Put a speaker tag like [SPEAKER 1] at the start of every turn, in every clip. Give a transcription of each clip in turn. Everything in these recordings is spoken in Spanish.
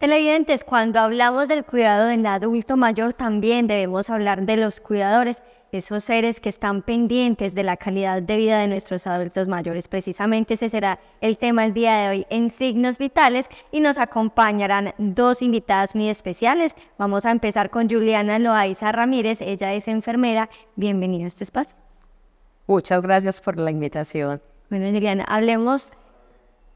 [SPEAKER 1] Televidentes, cuando hablamos del cuidado del adulto mayor, también debemos hablar de los cuidadores, esos seres que están pendientes de la calidad de vida de nuestros adultos mayores. Precisamente ese será el tema del día de hoy en Signos Vitales y nos acompañarán dos invitadas muy especiales. Vamos a empezar con Juliana Loaiza Ramírez, ella es enfermera. Bienvenida a este espacio.
[SPEAKER 2] Muchas gracias por la invitación.
[SPEAKER 1] Bueno, Juliana, hablemos,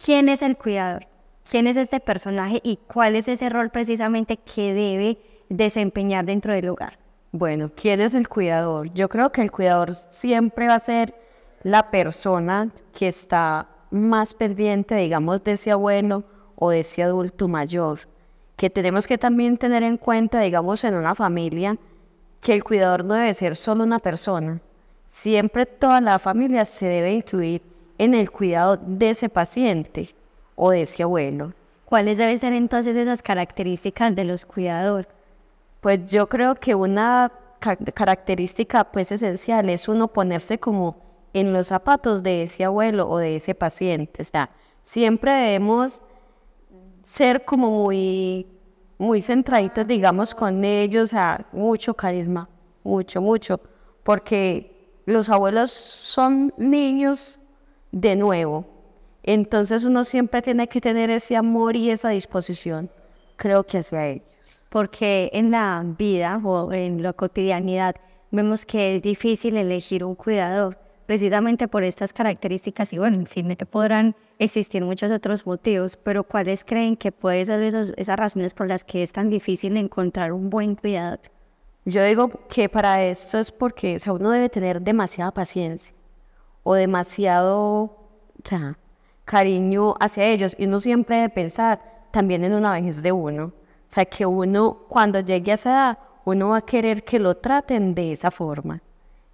[SPEAKER 1] ¿quién es el cuidador? ¿Quién es este personaje y cuál es ese rol precisamente que debe desempeñar dentro del hogar?
[SPEAKER 2] Bueno, ¿quién es el cuidador? Yo creo que el cuidador siempre va a ser la persona que está más pendiente, digamos, de ese abuelo o de ese adulto mayor. Que tenemos que también tener en cuenta, digamos, en una familia, que el cuidador no debe ser solo una persona. Siempre toda la familia se debe incluir en el cuidado de ese paciente o de ese abuelo.
[SPEAKER 1] ¿Cuáles deben ser entonces esas características de los cuidadores?
[SPEAKER 2] Pues yo creo que una característica pues esencial es uno ponerse como en los zapatos de ese abuelo o de ese paciente. O sea, siempre debemos ser como muy centraditos, digamos, con ellos, o sea, mucho carisma, mucho, porque los abuelos son niños de nuevo. Entonces uno siempre tiene que tener ese amor y esa disposición, creo que hacia ellos.
[SPEAKER 1] Porque en la vida o en la cotidianidad vemos que es difícil elegir un cuidador, precisamente por estas características y bueno, en fin, podrán existir muchos otros motivos, pero ¿cuáles creen que pueden ser esas razones por las que es tan difícil encontrar un buen cuidador?
[SPEAKER 2] Yo digo que para esto es porque, o sea, uno debe tener demasiada paciencia o demasiado, o sea, cariño hacia ellos, y uno siempre debe pensar también en una vejez de uno, o sea, que uno cuando llegue a esa edad, uno va a querer que lo traten de esa forma.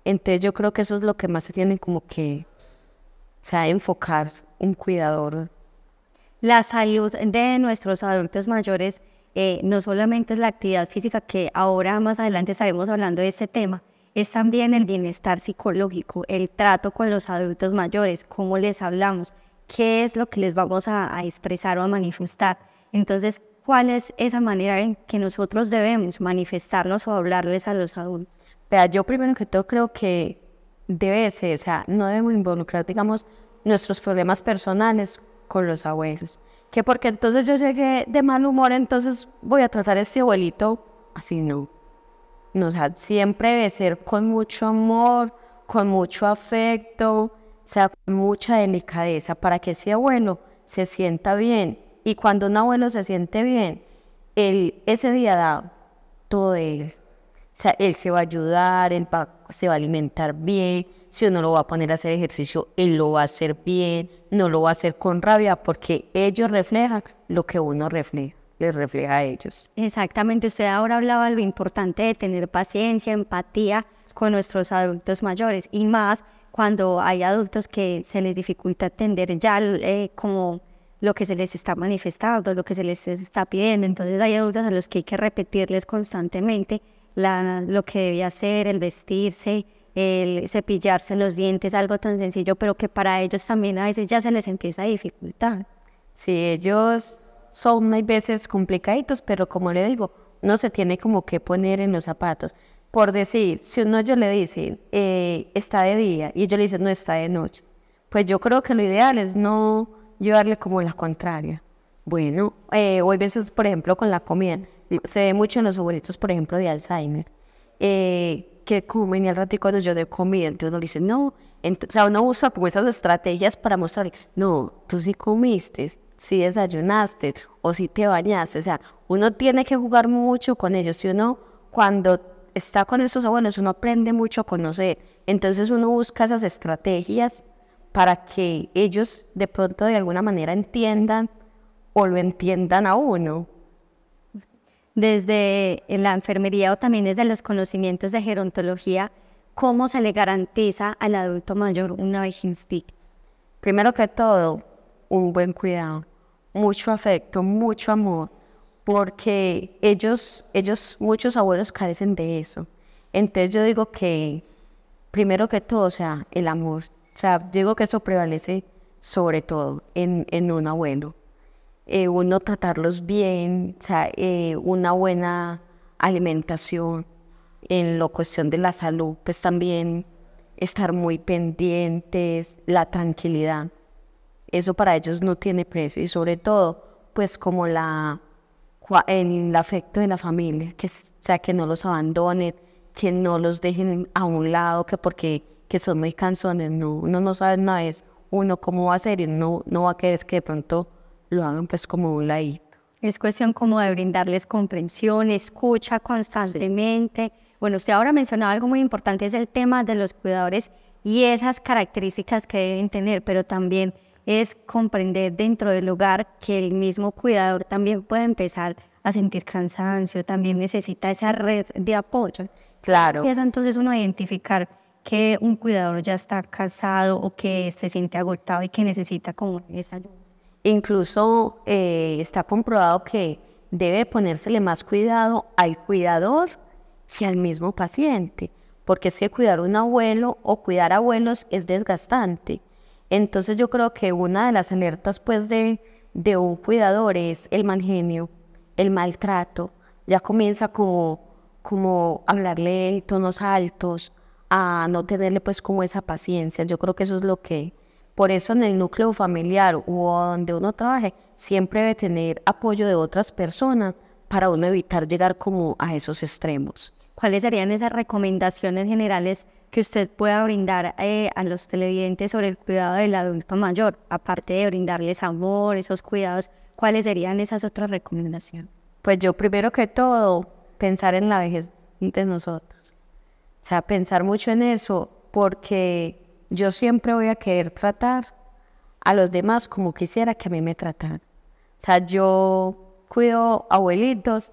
[SPEAKER 2] Entonces yo creo que eso es lo que más se tiene como que, o sea, enfocar un cuidador.
[SPEAKER 1] La salud de nuestros adultos mayores no solamente es la actividad física, que ahora más adelante estaremos hablando de este tema, es también el bienestar psicológico, el trato con los adultos mayores, cómo les hablamos, qué es lo que les vamos a expresar o a manifestar. Entonces, ¿cuál es esa manera en que nosotros debemos manifestarnos o hablarles a los adultos?
[SPEAKER 2] Vea, yo primero que todo creo que debe ser, o sea, no debemos involucrar, digamos, nuestros problemas personales con los abuelos. Que porque entonces yo llegué de mal humor, entonces voy a tratar a este abuelito así, no. No, o sea, siempre debe ser con mucho amor, con mucho afecto, o sea, con mucha delicadeza para que ese abuelo se sienta bien. Y cuando un abuelo se siente bien, él ese día da todo de él. O sea, él se va a ayudar, se va a alimentar bien. Si uno lo va a poner a hacer ejercicio, él lo va a hacer bien, no lo va a hacer con rabia, porque ellos reflejan lo que uno refleja, les refleja a ellos.
[SPEAKER 1] Exactamente, usted ahora hablaba de lo importante de tener paciencia, empatía con nuestros adultos mayores, y más cuando hay adultos que se les dificulta entender ya como lo que se les está manifestando, lo que se les está pidiendo. Entonces hay adultos a los que hay que repetirles constantemente lo que debe hacer, el vestirse, el cepillarse los dientes, algo tan sencillo, pero que para ellos también a veces ya se les empieza a dificultar.
[SPEAKER 2] Sí, ellos son a veces complicaditos, pero como le digo, uno se tiene como que poner en los zapatos. Por decir, si ellos le dicen, está de día, y ellos le dicen, no, está de noche, pues yo creo que lo ideal es no llevarle como la contraria. Bueno, hoy veces, por ejemplo, con la comida, se ve mucho en los abuelitos, por ejemplo, de Alzheimer, que comen y al ratico cuando yo de comida, entonces uno le dice, no, o sea, uno usa como esas estrategias para mostrarle, no, tú sí comiste, sí desayunaste, o sí te bañaste, o sea, uno tiene que jugar mucho con ellos, y uno cuando está con esos abuelos, uno aprende mucho a conocer, entonces uno busca esas estrategias para que ellos de pronto de alguna manera entiendan o lo entiendan a uno.
[SPEAKER 1] Desde la enfermería o también desde los conocimientos de gerontología, ¿cómo se le garantiza al adulto mayor una vejez digna?
[SPEAKER 2] Primero que todo, un buen cuidado, mucho afecto, mucho amor, porque muchos abuelos carecen de eso. Entonces yo digo que, primero que todo, o sea, el amor. O sea, yo digo que eso prevalece sobre todo en un abuelo. uno tratarlos bien, o sea, una buena alimentación, en la cuestión de la salud, pues también estar muy pendientes, la tranquilidad, eso para ellos no tiene precio y sobre todo, pues como el afecto de la familia, o sea, que no los abandonen, que no los dejen a un lado, que porque que son muy cansones, no, uno no sabe nada de eso, uno cómo va a hacer y no va a querer que de pronto lo hagan pues como un ladito.
[SPEAKER 1] Es cuestión como de brindarles comprensión, escucha constantemente. Sí. Bueno, usted ahora mencionaba algo muy importante, es el tema de los cuidadores y esas características que deben tener, pero también es comprender dentro del hogar que el mismo cuidador también puede empezar a sentir cansancio, también necesita esa red de apoyo.
[SPEAKER 2] Claro.
[SPEAKER 1] Y es entonces uno identificar que un cuidador ya está cansado o que se siente agotado y que necesita como esa ayuda.
[SPEAKER 2] Incluso está comprobado que debe ponérsele más cuidado al cuidador que al mismo paciente, porque es que cuidar un abuelo o cuidar abuelos es desgastante. Entonces yo creo que una de las alertas pues de un cuidador es el mal genio, el maltrato. Ya comienza como hablarle en tonos altos, a no tenerle pues como esa paciencia. Yo creo que eso es lo que, por eso en el núcleo familiar o donde uno trabaje, siempre debe tener apoyo de otras personas para uno evitar llegar como a esos extremos.
[SPEAKER 1] ¿Cuáles serían esas recomendaciones generales que usted pueda brindar a los televidentes sobre el cuidado del adulto mayor? Aparte de brindarles amor, esos cuidados, ¿cuáles serían esas otras recomendaciones?
[SPEAKER 2] Pues yo primero que todo, pensar en la vejez de nosotros. O sea, pensar mucho en eso, porque yo siempre voy a querer tratar a los demás como quisiera que a mí me trataran. O sea, yo cuido abuelitos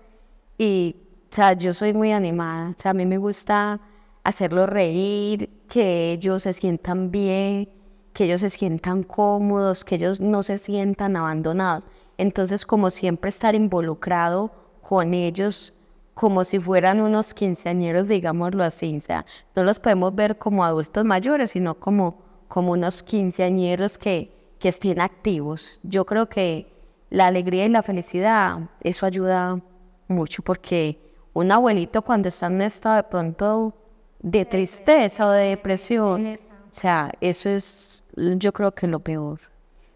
[SPEAKER 2] y, o sea, yo soy muy animada. O sea, a mí me gusta hacerlos reír, que ellos se sientan bien, que ellos se sientan cómodos, que ellos no se sientan abandonados. Entonces, como siempre estar involucrado con ellos, como si fueran unos quinceañeros, digámoslo así. O sea, no los podemos ver como adultos mayores, sino como unos quinceañeros que estén activos. Yo creo que la alegría y la felicidad, eso ayuda mucho, porque un abuelito cuando está en un estado de pronto de tristeza o de depresión, o sea, eso es, yo creo que lo peor.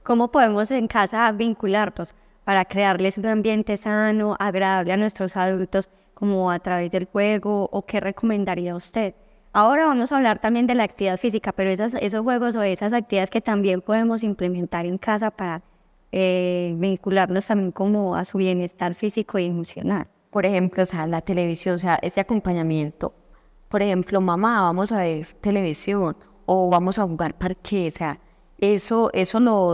[SPEAKER 1] ¿Cómo podemos en casa vincularnos para crearles un ambiente sano, agradable a nuestros adultos, como a través del juego, o qué recomendaría usted? Ahora vamos a hablar también de la actividad física, pero esos juegos o esas actividades que también podemos implementar en casa para vincularnos también como a su bienestar físico y emocional.
[SPEAKER 2] Por ejemplo, o sea, la televisión, o sea, ese acompañamiento. Por ejemplo, mamá, vamos a ver televisión o vamos a jugar parqué, o sea, eso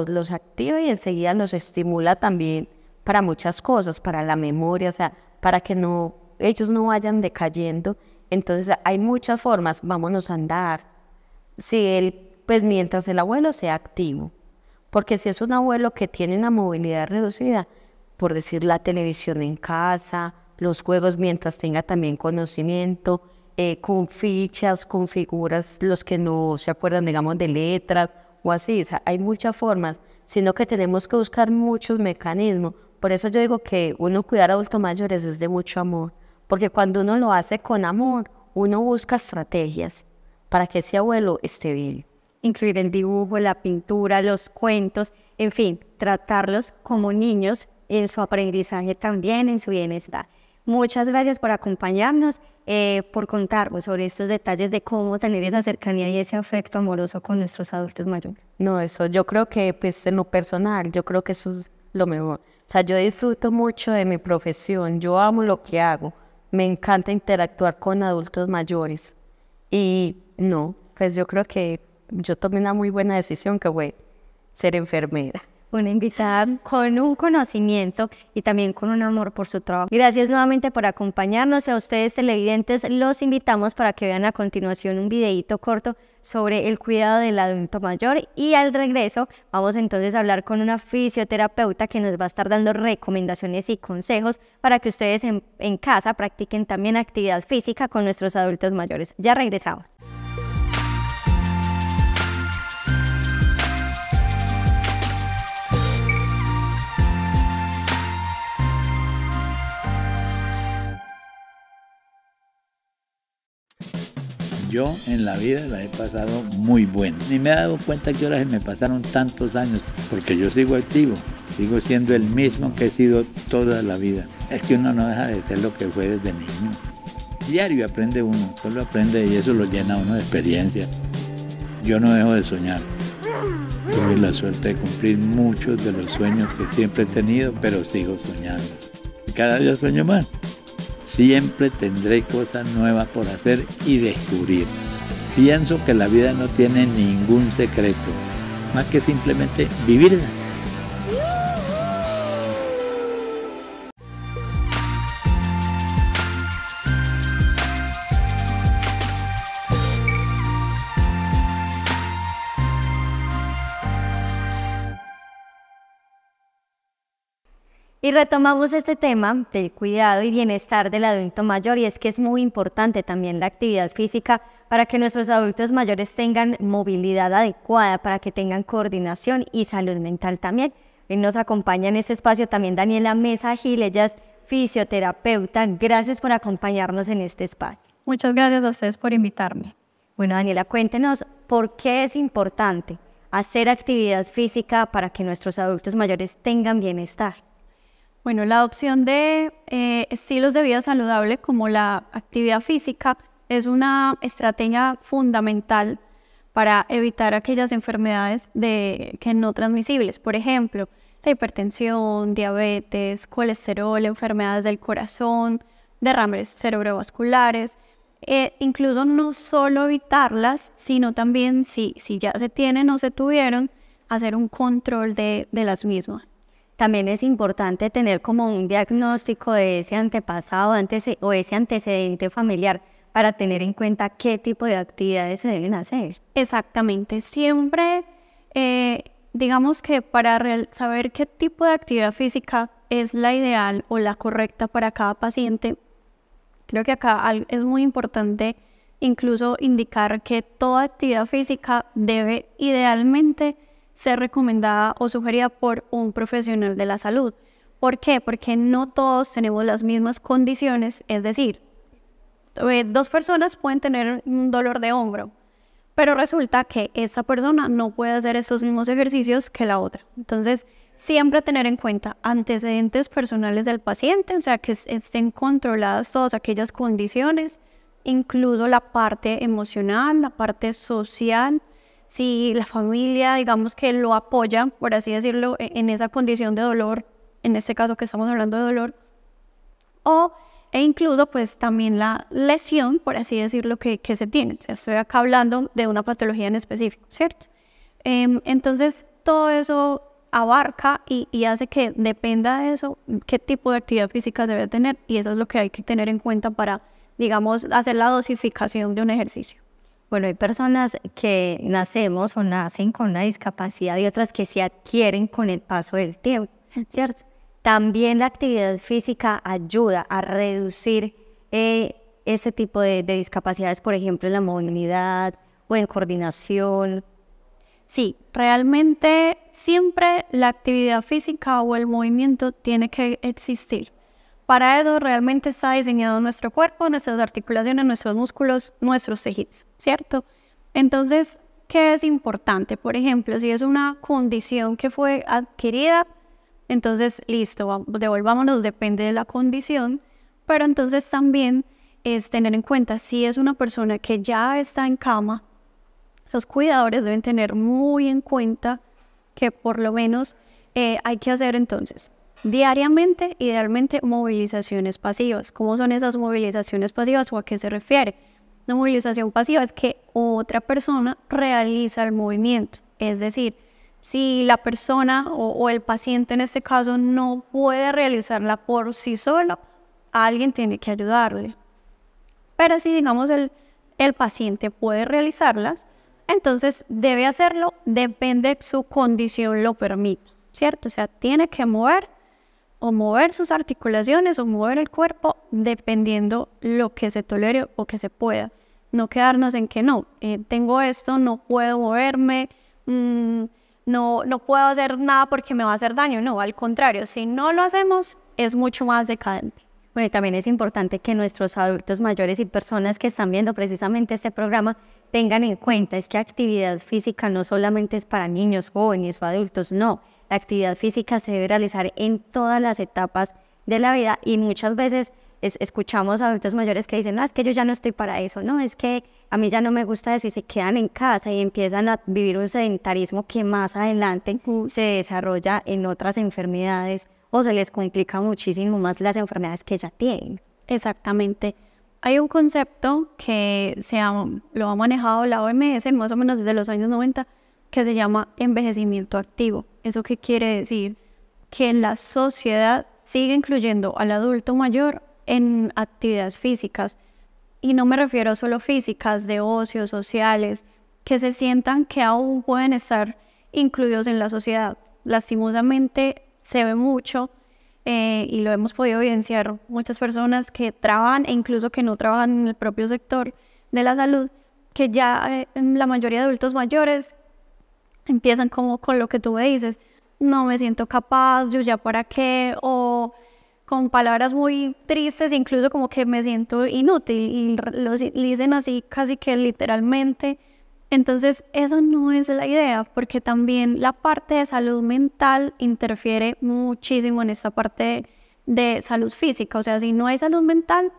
[SPEAKER 2] los activa y enseguida los estimula también para muchas cosas, para la memoria, o sea, para que ellos no vayan decayendo. Entonces hay muchas formas, vámonos a andar. Pues mientras el abuelo sea activo, porque si es un abuelo que tiene una movilidad reducida, por decir la televisión en casa, los juegos mientras tenga también conocimiento, con fichas, con figuras, los que no se acuerdan, digamos, de letras o así. O sea, hay muchas formas, sino que tenemos que buscar muchos mecanismos. Por eso yo digo que uno cuidar a adultos mayores es de mucho amor, porque cuando uno lo hace con amor, uno busca estrategias para que ese abuelo esté bien.
[SPEAKER 1] Incluir el dibujo, la pintura, los cuentos, en fin, tratarlos como niños en su aprendizaje también, en su bienestar. Muchas gracias por acompañarnos, por contarnos sobre estos detalles de cómo tener esa cercanía y ese afecto amoroso con nuestros adultos mayores.
[SPEAKER 2] No, eso yo creo que pues en lo personal, yo creo que eso es lo mejor. O sea, yo disfruto mucho de mi profesión, yo amo lo que hago, me encanta interactuar con adultos mayores y no, pues yo creo que yo tomé una muy buena decisión que fue ser enfermera.
[SPEAKER 1] Una invitada con un conocimiento y también con un amor por su trabajo. Gracias nuevamente por acompañarnos. A ustedes televidentes los invitamos para que vean a continuación un videíto corto sobre el cuidado del adulto mayor, y al regreso vamos entonces a hablar con una fisioterapeuta que nos va a estar dando recomendaciones y consejos para que ustedes en casa practiquen también actividad física con nuestros adultos mayores. Ya regresamos.
[SPEAKER 3] Yo en la vida la he pasado muy buena. Ni me he dado cuenta que ahora se me pasaron tantos años, porque yo sigo activo, sigo siendo el mismo que he sido toda la vida. Es que uno no deja de ser lo que fue desde niño. Diario aprende uno, solo aprende y eso lo llena a uno de experiencia. Yo no dejo de soñar. Tuve la suerte de cumplir muchos de los sueños que siempre he tenido, pero sigo soñando. Cada día sueño más. Siempre tendré cosas nuevas por hacer y descubrir. Pienso que la vida no tiene ningún secreto, más que simplemente vivirla.
[SPEAKER 1] Y retomamos este tema del cuidado y bienestar del adulto mayor, y es que es muy importante también la actividad física para que nuestros adultos mayores tengan movilidad adecuada, para que tengan coordinación y salud mental también. Hoy nos acompaña en este espacio también Daniela Mesa Gil, ella es fisioterapeuta. Gracias por acompañarnos en este espacio.
[SPEAKER 4] Muchas gracias a ustedes por invitarme.
[SPEAKER 1] Bueno, Daniela, cuéntenos por qué es importante hacer actividad física para que nuestros adultos mayores tengan bienestar.
[SPEAKER 4] Bueno, la adopción de estilos de vida saludable como la actividad física es una estrategia fundamental para evitar aquellas enfermedades que no transmisibles. Por ejemplo, la hipertensión, diabetes, colesterol, enfermedades del corazón, derrames cerebrovasculares. Incluso no solo evitarlas, sino también si ya se tienen o se tuvieron, hacer un control de las mismas.
[SPEAKER 1] También es importante tener como un diagnóstico de ese antepasado o ese antecedente familiar para tener en cuenta qué tipo de actividades se deben hacer.
[SPEAKER 4] Exactamente. Siempre, digamos que para saber qué tipo de actividad física es la ideal o la correcta para cada paciente, creo que acá es muy importante incluso indicar que toda actividad física debe idealmente ser recomendada o sugerida por un profesional de la salud. ¿Por qué? Porque no todos tenemos las mismas condiciones, es decir, dos personas pueden tener un dolor de hombro, pero resulta que esta persona no puede hacer estos mismos ejercicios que la otra. Entonces, siempre tener en cuenta antecedentes personales del paciente, o sea, que estén controladas todas aquellas condiciones, incluso la parte emocional, la parte social. Si la familia, digamos que lo apoya, por así decirlo, en esa condición de dolor, en este caso que estamos hablando de dolor, e incluso pues también la lesión, por así decirlo, que se tiene. O sea, estoy acá hablando de una patología en específico, ¿cierto? Entonces, todo eso abarca y hace que dependa de eso, qué tipo de actividad física se debe tener, y eso es lo que hay que tener en cuenta para, digamos, hacer la dosificación de un ejercicio.
[SPEAKER 1] Bueno, hay personas que nacemos o nacen con una discapacidad y otras que se adquieren con el paso del tiempo, ¿cierto? También la actividad física ayuda a reducir este tipo de discapacidades, por ejemplo, en la movilidad o en coordinación.
[SPEAKER 4] Sí, realmente siempre la actividad física o el movimiento tiene que existir. Para eso realmente está diseñado nuestro cuerpo, nuestras articulaciones, nuestros músculos, nuestros tejidos, ¿cierto? Entonces, ¿qué es importante? Por ejemplo, si es una condición que fue adquirida, entonces listo, devolvámonos, depende de la condición, pero entonces también es tener en cuenta si es una persona que ya está en cama, los cuidadores deben tener muy en cuenta que por lo menos hay que hacer entonces diariamente, idealmente, movilizaciones pasivas. ¿Cómo son esas movilizaciones pasivas o a qué se refiere? Una movilización pasiva es que otra persona realiza el movimiento. Es decir, si la persona o el paciente en este caso no puede realizarla por sí solo, alguien tiene que ayudarle. Pero si, digamos, el paciente puede realizarlas, entonces debe hacerlo, depende de su condición lo permita, ¿cierto? O sea, tiene que mover sus articulaciones o mover el cuerpo dependiendo lo que se tolere o que se pueda. No quedarnos en que no, tengo esto, no puedo moverme, no puedo hacer nada porque me va a hacer daño. No, al contrario, si no lo hacemos es mucho más decadente.
[SPEAKER 1] Bueno, y también es importante que nuestros adultos mayores y personas que están viendo precisamente este programa tengan en cuenta es que actividad física no solamente es para niños, jóvenes o adultos, no. La actividad física se debe realizar en todas las etapas de la vida y muchas veces escuchamos a adultos mayores que dicen, no, es que yo ya no estoy para eso, no, es que a mí ya no me gusta eso y se quedan en casa y empiezan a vivir un sedentarismo que más adelante se desarrolla en otras enfermedades o se les complica muchísimo más las enfermedades que ya tienen.
[SPEAKER 4] Exactamente. Hay un concepto que lo ha manejado la OMS más o menos desde los años 90 que se llama envejecimiento activo. ¿Eso qué quiere decir? Que la sociedad sigue incluyendo al adulto mayor en actividades físicas. Y no me refiero solo físicas, de ocio, sociales, que se sientan que aún pueden estar incluidos en la sociedad. Lastimosamente se ve mucho y lo hemos podido evidenciar muchas personas que trabajan e incluso que no trabajan en el propio sector de la salud, que ya la mayoría de adultos mayores empiezan como con lo que tú me dices, no me siento capaz, yo ya para qué, o con palabras muy tristes, incluso como que me siento inútil, y lo dicen así casi que literalmente. Entonces, eso no es la idea, porque también la parte de salud mental interfiere muchísimo en esta parte de salud física. O sea, si no hay salud mental,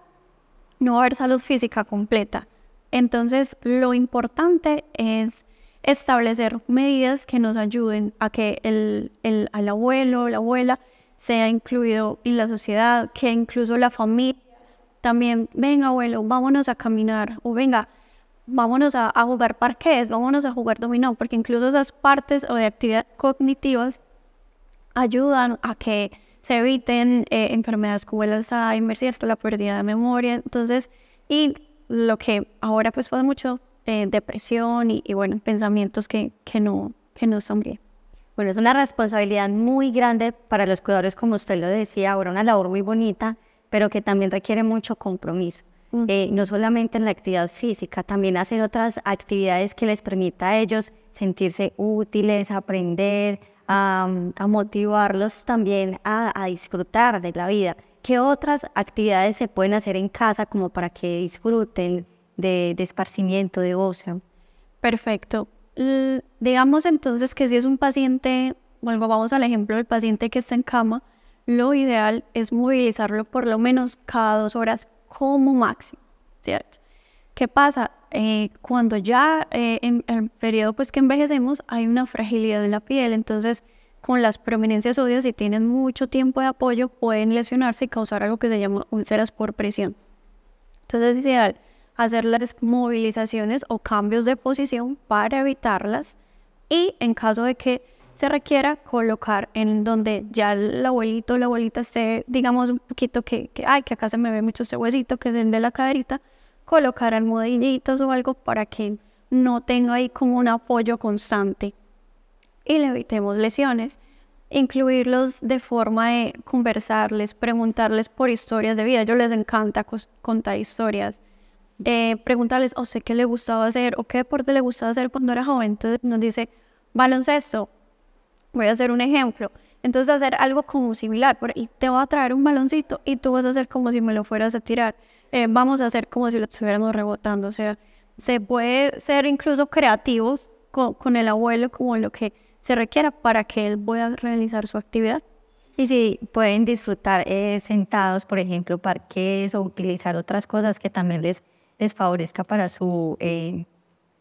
[SPEAKER 4] no va a haber salud física completa. Entonces, lo importante es establecer medidas que nos ayuden a que el abuelo o la abuela sea incluido en la sociedad, que incluso la familia también, venga abuelo, vámonos a caminar, o venga, vámonos a jugar parqués, vámonos a jugar dominó, porque incluso esas partes o de actividades cognitivas ayudan a que se eviten enfermedades como el Alzheimer, ¿cierto? La pérdida de memoria. Entonces, y lo que ahora pues pasa mucho, depresión y bueno, pensamientos que no están bien.
[SPEAKER 1] Bueno, es una responsabilidad muy grande para los cuidadores, como usted lo decía, ahora una labor muy bonita, pero que también requiere mucho compromiso. No solamente en la actividad física, también hacer otras actividades que les permita a ellos sentirse útiles, aprender, a motivarlos también a disfrutar de la vida. ¿Qué otras actividades se pueden hacer en casa como para que disfruten de esparcimiento, de ocio?
[SPEAKER 4] Perfecto. Digamos entonces que si es un paciente, bueno, vamos al ejemplo del paciente que está en cama, lo ideal es movilizarlo por lo menos cada 2 horas como máximo, ¿cierto? ¿Qué pasa? Cuando ya en el periodo pues que envejecemos hay una fragilidad en la piel, entonces con las prominencias óseas, si tienen mucho tiempo de apoyo, pueden lesionarse y causar algo que se llama úlceras por presión. Entonces es ideal hacer las movilizaciones o cambios de posición para evitarlas y en caso de que se requiera colocar en donde ya el abuelito o la abuelita esté, digamos, un poquito que acá se me ve mucho este huesito que es el de la caderita, colocar almohadillitos o algo para que no tenga ahí como un apoyo constante y le evitemos lesiones. Incluirlos de forma de conversarles, preguntarles por historias de vida. A ellos les encanta contar historias. Preguntarles a usted qué le gustaba hacer o qué deporte le gustaba hacer cuando era joven. Entonces nos dice baloncesto. Voy a hacer un ejemplo. Entonces hacer algo como similar. Y te voy a traer un baloncito y tú vas a hacer como si me lo fueras a tirar. Vamos a hacer como si lo estuviéramos rebotando. O sea, se puede ser incluso creativos con el abuelo como lo que se requiera para que él pueda realizar su actividad.
[SPEAKER 1] Y si pueden disfrutar sentados, por ejemplo, parques o utilizar otras cosas que también les favorezca para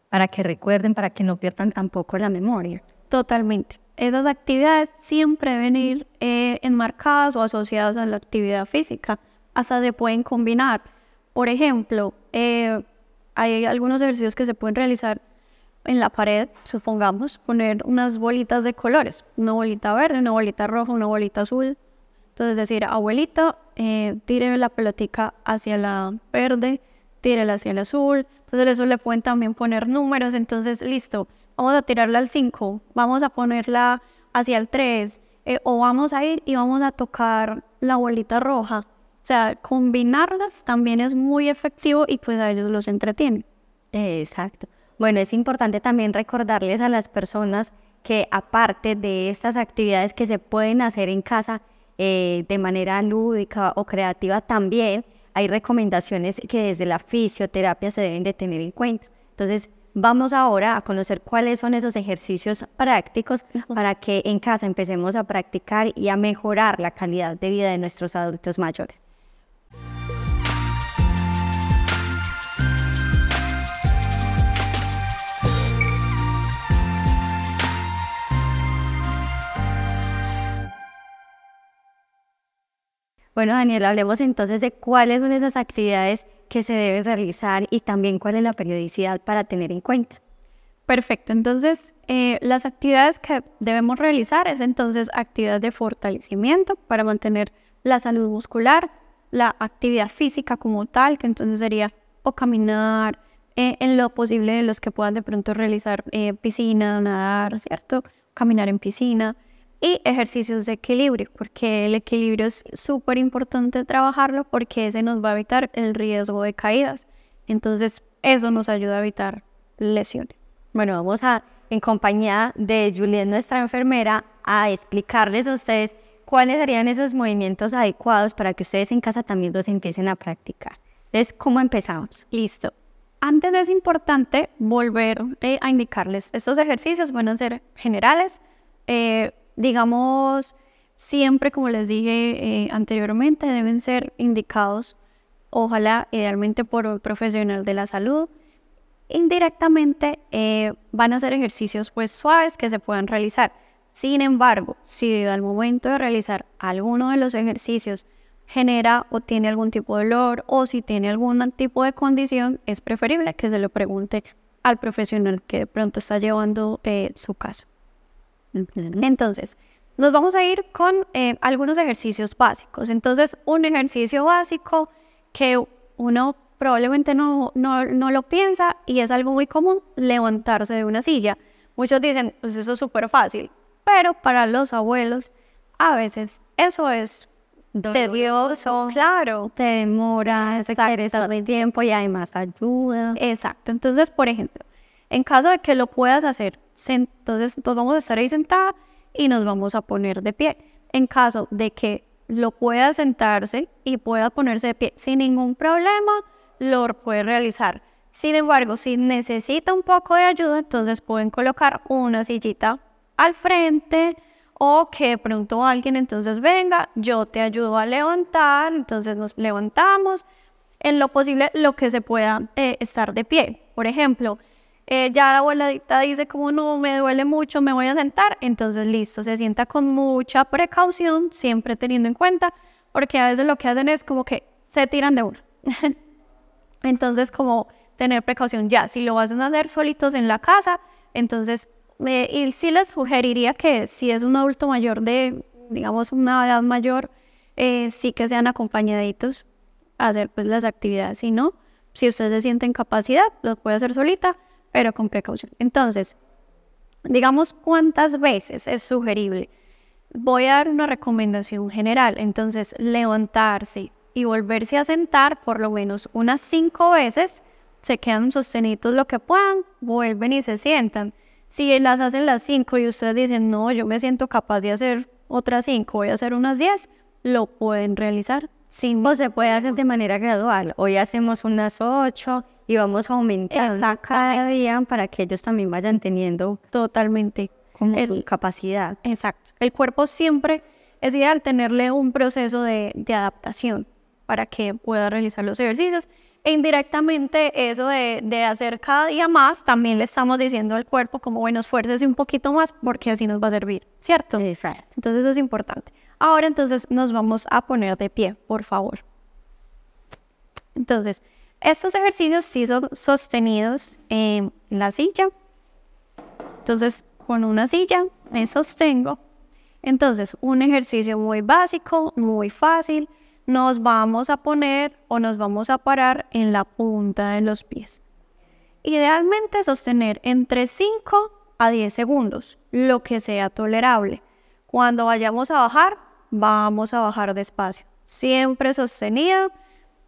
[SPEAKER 1] para que recuerden, para que no pierdan tampoco la memoria.
[SPEAKER 4] Totalmente. Esas actividades siempre deben ir enmarcadas o asociadas a la actividad física. Hasta se pueden combinar. Por ejemplo, hay algunos ejercicios que se pueden realizar en la pared, supongamos, poner unas bolitas de colores. Una bolita verde, una bolita roja, una bolita azul. Entonces decir, abuelito, tire la pelotica hacia la verde, tírela hacia el azul. Entonces eso le pueden también poner números. Entonces, listo, vamos a tirarla al 5, vamos a ponerla hacia el 3, o vamos a ir y vamos a tocar la bolita roja. O sea, combinarlas también es muy efectivo y pues a ellos los entretiene.
[SPEAKER 1] Exacto. Bueno, es importante también recordarles a las personas que aparte de estas actividades que se pueden hacer en casa, de manera lúdica o creativa, también hay recomendaciones que desde la fisioterapia se deben de tener en cuenta. Entonces, vamos ahora a conocer cuáles son esos ejercicios prácticos para que en casa empecemos a practicar y a mejorar la calidad de vida de nuestros adultos mayores. Bueno, Daniela, hablemos entonces de cuáles son esas actividades que se deben realizar y también cuál es la periodicidad para tener en cuenta.
[SPEAKER 4] Perfecto, entonces las actividades que debemos realizar es entonces actividades de fortalecimiento para mantener la salud muscular, la actividad física como tal, que entonces sería o caminar, en lo posible de los que puedan de pronto realizar piscina, nadar, ¿cierto? Caminar en piscina. Y ejercicios de equilibrio, porque el equilibrio es súper importante trabajarlo porque ese nos va a evitar el riesgo de caídas. Entonces, eso nos ayuda a evitar lesiones.
[SPEAKER 1] Bueno, vamos a, en compañía de Juliet, nuestra enfermera, a explicarles a ustedes cuáles serían esos movimientos adecuados para que ustedes en casa también los empiecen a practicar. Entonces, ¿cómo empezamos?
[SPEAKER 4] Listo. Antes es importante volver a indicarles, estos ejercicios van a ser generales, digamos, siempre, como les dije anteriormente, deben ser indicados, ojalá, idealmente por un profesional de la salud. Indirectamente van a ser ejercicios pues suaves que se puedan realizar. Sin embargo, si al momento de realizar alguno de los ejercicios genera o tiene algún tipo de dolor o si tiene algún tipo de condición, es preferible que se lo pregunte al profesional que de pronto está llevando su caso. Entonces, nos vamos a ir con algunos ejercicios básicos. Entonces, un ejercicio básico que uno probablemente no lo piensa y es algo muy común, levantarse de una silla. Muchos dicen, pues eso es súper fácil, pero para los abuelos a veces eso es tedioso, claro,
[SPEAKER 1] te demora, requiere de tiempo y además ayuda.
[SPEAKER 4] Exacto. Entonces, por ejemplo, en caso de que lo puedas hacer, entonces nos vamos a estar ahí sentada y nos vamos a poner de pie. En caso de que lo pueda sentarse y pueda ponerse de pie sin ningún problema, lo puede realizar. Sin embargo, si necesita un poco de ayuda, entonces pueden colocar una sillita al frente o que de pronto alguien entonces venga, yo te ayudo a levantar, entonces nos levantamos. En lo posible, lo que se pueda estar de pie. Por ejemplo, ya la abuelita dice como no, me duele mucho, me voy a sentar, entonces listo, se sienta con mucha precaución, siempre teniendo en cuenta, porque a veces lo que hacen es como que se tiran de una. Entonces como tener precaución ya, si lo vas a hacer solitos en la casa, entonces, y sí les sugeriría que si es un adulto mayor de, digamos, una edad mayor, sí que sean acompañaditos a hacer pues las actividades, si no, si usted se siente en capacidad, lo puede hacer solita, pero con precaución. Entonces, digamos cuántas veces es sugerible. Voy a dar una recomendación general. Entonces, levantarse y volverse a sentar por lo menos unas 5 veces. Se quedan sostenidos lo que puedan, vuelven y se sientan. Si las hacen las 5 y ustedes dicen, no, yo me siento capaz de hacer otras 5, voy a hacer unas 10, lo pueden realizar.
[SPEAKER 1] O se puede hacer de manera gradual. Hoy hacemos unas 8 y vamos aumentando cada día para que ellos también vayan teniendo
[SPEAKER 4] totalmente
[SPEAKER 1] como su capacidad.
[SPEAKER 4] Exacto. El cuerpo siempre es ideal tenerle un proceso de adaptación para que pueda realizar los ejercicios. E indirectamente eso de hacer cada día más, también le estamos diciendo al cuerpo como, bueno, esfuércese un poquito más porque así nos va a servir, ¿cierto?
[SPEAKER 1] Exacto.
[SPEAKER 4] Entonces eso es importante. Ahora entonces nos vamos a poner de pie, por favor. Entonces, estos ejercicios sí son sostenidos en la silla. Entonces, con una silla me sostengo. Entonces, un ejercicio muy básico, muy fácil. Nos vamos a poner o nos vamos a parar en la punta de los pies. Idealmente sostener entre 5 a 10 segundos, lo que sea tolerable. Cuando vayamos a bajar, vamos a bajar despacio. Siempre sostenido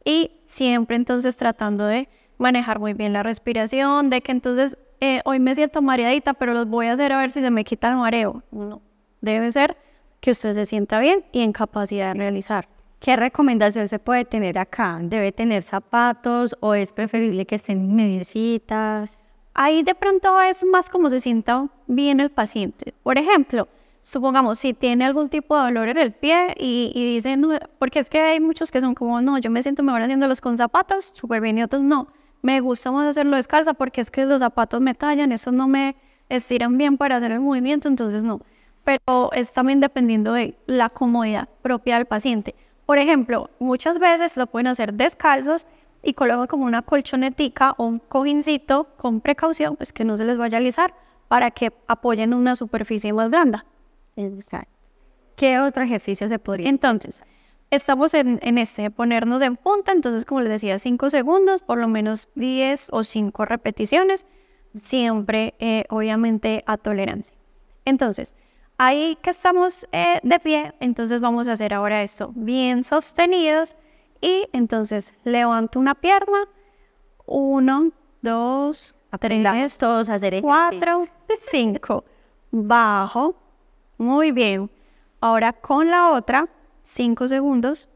[SPEAKER 4] y siempre entonces tratando de manejar muy bien la respiración, de que entonces hoy me siento mareadita, pero los voy a hacer a ver si se me quita el mareo. No, debe ser que usted se sienta bien y en capacidad de realizar.
[SPEAKER 1] ¿Qué recomendación se puede tener acá? ¿Debe tener zapatos o es preferible que estén en mediecitas?
[SPEAKER 4] Ahí de pronto es más como se sienta bien el paciente. Por ejemplo, supongamos si tiene algún tipo de dolor en el pie y dicen, no, porque es que hay muchos que son como, no, yo me siento mejor haciéndolos con zapatos, súper bien, y otros no. Me gusta más hacerlo descalza porque es que los zapatos me tallan, esos no me estiran bien para hacer el movimiento, entonces no. Pero es también dependiendo de la comodidad propia del paciente. Por ejemplo, muchas veces lo pueden hacer descalzos y colocan como una colchonetica o un cojincito con precaución, pues que no se les vaya a alisar, para que apoyen una superficie más blanda.
[SPEAKER 1] ¿Qué otro ejercicio se podría?
[SPEAKER 4] Entonces, estamos en ponernos en punta, entonces como les decía, 5 segundos, por lo menos 10 o 5 repeticiones, siempre obviamente a tolerancia. Entonces, ahí que estamos de pie, entonces vamos a hacer ahora esto, bien sostenidos, y entonces levanto una pierna, 1, 2, 3,
[SPEAKER 1] todos a hacer
[SPEAKER 4] 4, 5, bajo, muy bien. Ahora con la otra, 5 segundos,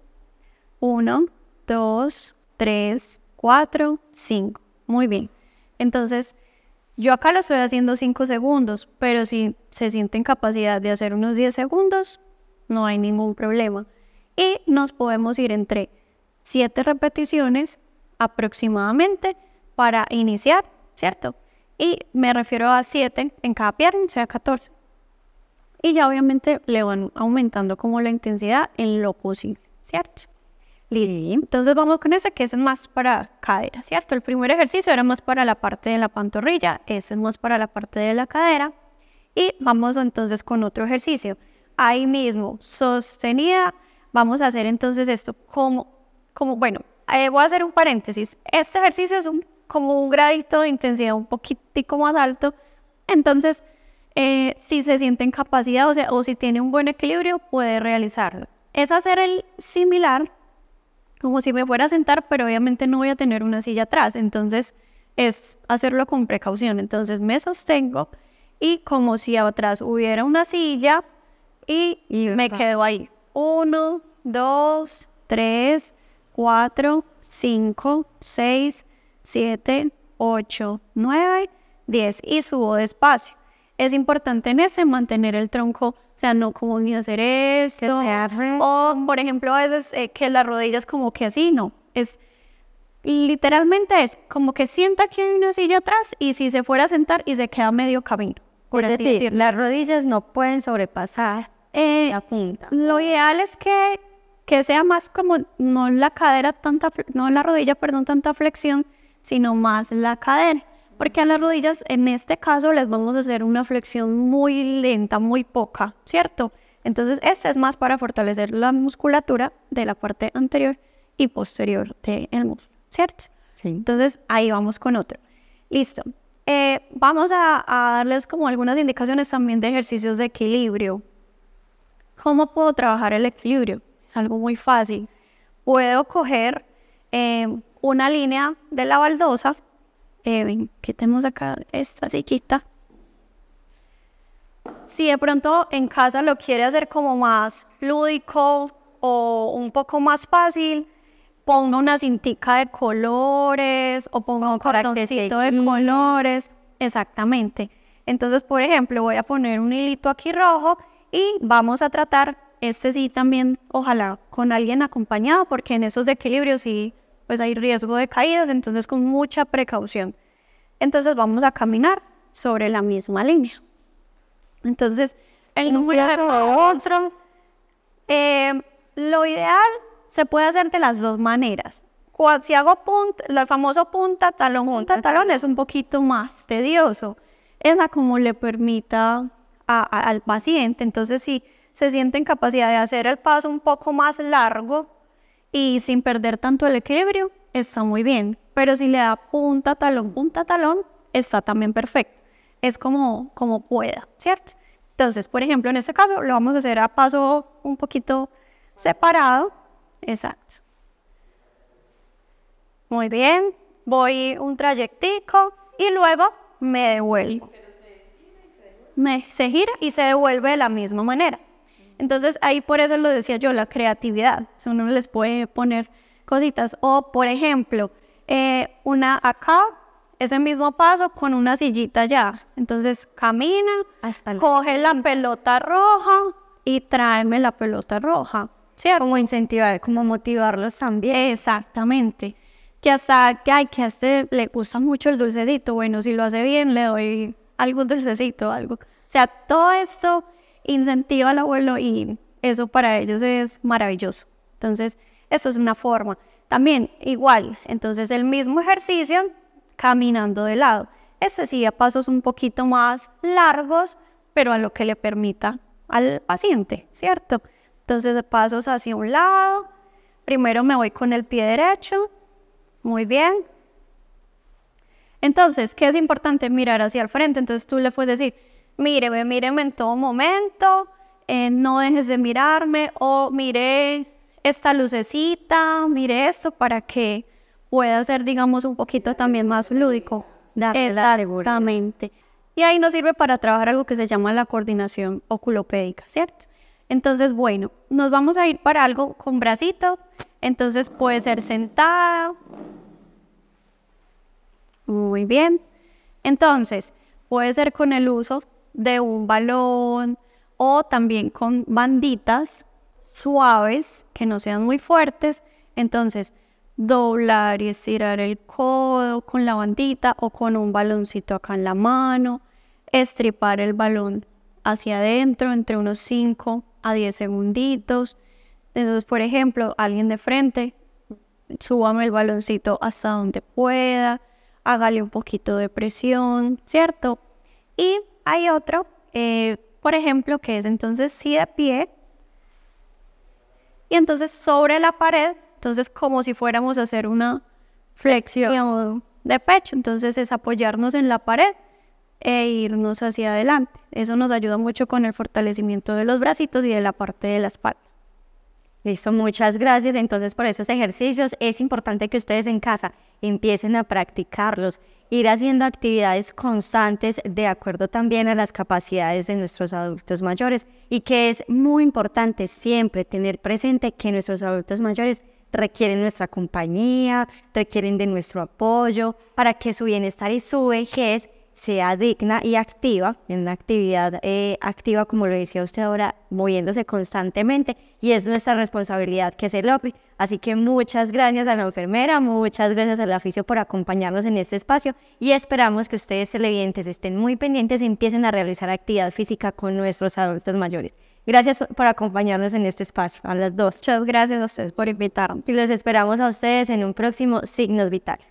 [SPEAKER 4] 1, 2, 3, 4, 5, muy bien. Entonces, yo acá lo estoy haciendo 5 segundos, pero si se siente en capacidad de hacer unos 10 segundos, no hay ningún problema. Y nos podemos ir entre 7 repeticiones aproximadamente para iniciar, ¿cierto? Y me refiero a 7 en cada pierna, o sea 14. Y ya obviamente le van aumentando como la intensidad en lo posible, ¿cierto? Listo. Sí. Entonces vamos con ese que es más para cadera, ¿cierto? El primer ejercicio era más para la parte de la pantorrilla, ese es más para la parte de la cadera. Y vamos entonces con otro ejercicio. Ahí mismo, sostenida, vamos a hacer entonces esto bueno, voy a hacer un paréntesis. Este ejercicio es como un gradito de intensidad un poquitico más alto. Entonces, si se siente en capacidad, o si tiene un buen equilibrio, puede realizarlo. Es hacer el similar, como si me fuera a sentar, pero obviamente no voy a tener una silla atrás. Entonces, es hacerlo con precaución. Entonces, me sostengo y como si atrás hubiera una silla y me quedo ahí. 1, 2, 3, 4, 5, 6, 7, 8, 9, 10 y subo despacio. Es importante en ese mantener el tronco, o sea, no como ni hacer esto, o por ejemplo a veces que las rodillas como que así, no, es literalmente es como que sienta que hay una silla atrás y si se fuera a sentar y se queda medio camino, por
[SPEAKER 1] es
[SPEAKER 4] así
[SPEAKER 1] decir,
[SPEAKER 4] decirlo.
[SPEAKER 1] las rodillas no pueden sobrepasar la punta.
[SPEAKER 4] Lo ideal es que sea más como, no la cadera no la rodilla, perdón, tanta flexión, sino más la cadera. Porque a las rodillas, en este caso, les vamos a hacer una flexión muy lenta, muy poca, ¿cierto? Entonces, este es más para fortalecer la musculatura de la parte anterior y posterior del músculo, ¿cierto?
[SPEAKER 1] Sí.
[SPEAKER 4] Entonces, ahí vamos con otro. Listo. Vamos a darles como algunas indicaciones también de ejercicios de equilibrio. ¿Cómo puedo trabajar el equilibrio? Es algo muy fácil. Puedo coger una línea de la baldosa. ¿Qué tenemos acá? Esta sillita. Si de pronto en casa lo quiere hacer como más lúdico o un poco más fácil, ponga una cintica de colores o ponga un cordoncito de colores. Exactamente. Entonces, por ejemplo, voy a poner un hilito aquí rojo y vamos a tratar, este sí también, ojalá con alguien acompañado, porque en esos de equilibrio sí, pues hay riesgo de caídas, entonces con mucha precaución. Entonces vamos a caminar sobre la misma línea. Entonces, el número de otro, lo ideal se puede hacer de las dos maneras. Si hago el famoso punta, talón es un poquito más tedioso. Es la como le permita al paciente. Entonces, si se siente en capacidad de hacer el paso un poco más largo y sin perder tanto el equilibrio, está muy bien. Pero si le da punta, talón, está también perfecto. Es como pueda, ¿cierto? Entonces, por ejemplo, en este caso lo vamos a hacer a paso un poquito separado. Exacto. Muy bien. Voy un trayectico y luego me devuelvo. Se gira y se devuelve de la misma manera. Entonces ahí por eso lo decía yo, la creatividad. O uno les puede poner cositas. O por ejemplo, acá, ese mismo paso con una sillita allá. Entonces camina, coge la pelota roja y tráeme la pelota roja. ¿Cierto?
[SPEAKER 1] Como incentivar, como motivarlos también.
[SPEAKER 4] Exactamente. Que hasta que a este le gusta mucho el dulcecito. Bueno, si lo hace bien, le doy algún dulcecito, algo. O sea, todo esto incentiva al abuelo y eso para ellos es maravilloso. Entonces, eso es una forma. También, igual, entonces el mismo ejercicio caminando de lado. Este sí a pasos un poquito más largos, pero a lo que le permita al paciente, ¿cierto? Entonces, pasos hacia un lado. Primero me voy con el pie derecho. Muy bien. Entonces, ¿qué es importante? Mirar hacia el frente. Entonces, tú le puedes decir, míreme en todo momento, no dejes de mirarme, o mire esta lucecita, mire esto, para que pueda ser, digamos, un poquito también más lúdico. Exactamente. Y ahí nos sirve para trabajar algo que se llama la coordinación oculopédica, ¿cierto? Entonces, bueno, nos vamos a ir para algo con bracito. Entonces, puede ser sentada. Muy bien. Entonces, puede ser con el uso de un balón o también con banditas suaves que no sean muy fuertes. Entonces, doblar y estirar el codo con la bandita o con un baloncito acá en la mano. Estripar el balón hacia adentro entre unos 5 a 10 segunditos. Entonces, por ejemplo, alguien de frente, súbame el baloncito hasta donde pueda, hágale un poquito de presión, ¿cierto? Y hay otro, por ejemplo, que es entonces sí de pie, y entonces sobre la pared, entonces como si fuéramos a hacer una flexión de pecho, entonces es apoyarnos en la pared e irnos hacia adelante. Eso nos ayuda mucho con el fortalecimiento de los bracitos y de la parte de la espalda.
[SPEAKER 1] Listo, muchas gracias. Entonces, por esos ejercicios es importante que ustedes en casa empiecen a practicarlos, ir haciendo actividades constantes de acuerdo también a las capacidades de nuestros adultos mayores, y que es muy importante siempre tener presente que nuestros adultos mayores requieren nuestra compañía, requieren de nuestro apoyo para que su bienestar y su vejez sea digna y activa, en una actividad activa, como lo decía usted ahora, moviéndose constantemente, y es nuestra responsabilidad que se logre. Así que muchas gracias a la enfermera, muchas gracias a la fisio por acompañarnos en este espacio, y esperamos que ustedes televidentes estén muy pendientes y empiecen a realizar actividad física con nuestros adultos mayores. Gracias por acompañarnos en este espacio, a las dos.
[SPEAKER 4] Muchas gracias a ustedes por invitarme.
[SPEAKER 1] Y los esperamos a ustedes en un próximo Signos Vitales.